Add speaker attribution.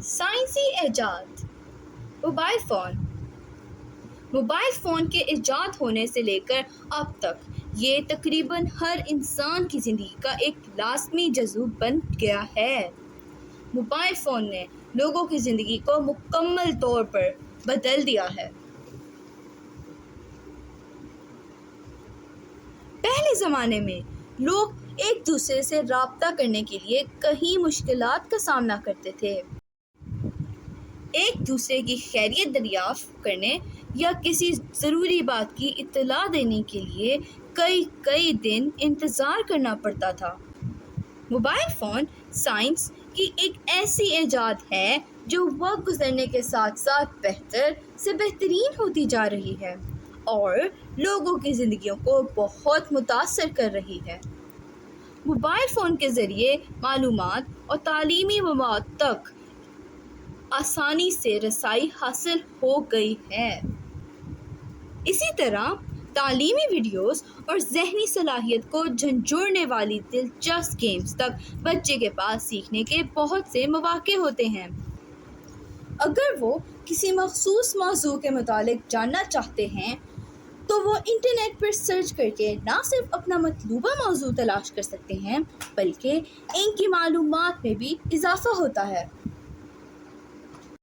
Speaker 1: سائنسی ایجاد mobile phone کے ایجاد ہونے سے لے کر اب تک یہ تقریباً ہر انسان کی زندگی کا ایک لازمی جزو بن گیا ہے۔ موبائل فون نے لوگوں کی زندگی کو مکمل طور پر بدل دیا ہے۔ پہلے زمانے میں لوگ ایک دوسرے سے رابطہ کرنے کے لیے کئی مشکلات کا سامنا کرتے تھے۔ ایک دوسرے کی خیریت دریافت کرنے یا کسی ضروری بات کی اطلاع دینے کے لیے کئی دن انتظار کرنا پڑتا تھا۔ موبائل فون سائنس کی ایک ایسی ایجاد ہے جو وقت گزرنے کے ساتھ ساتھ بہتر سے بہترین ہوتی جا رہی ہے اور لوگوں کی زندگیوں کو بہت متاثر کر رہی ہے۔ موبائل فون کے ذریعے معلومات اور تعلیمی مواد تک آسانی سے رسائی حاصل ہو گئی ہے۔ اسی طرح تعلیمی ویڈیوز اور ذہنی صلاحیت کو جھنجھوڑنے والی دلچسپ گیمز تک بچے کے پاس سیکھنے کے بہت سے مواقع ہوتے ہیں۔ اگر وہ کسی مخصوص موضوع کے متعلق جاننا چاہتے ہیں تو وہ انٹرنیٹ پر سرچ کر کے نہ صرف اپنا مطلوبہ موضوع تلاش کر سکتے ہیں بلکہ ان کی معلومات میں بھی اضافہ ہوتا ہے۔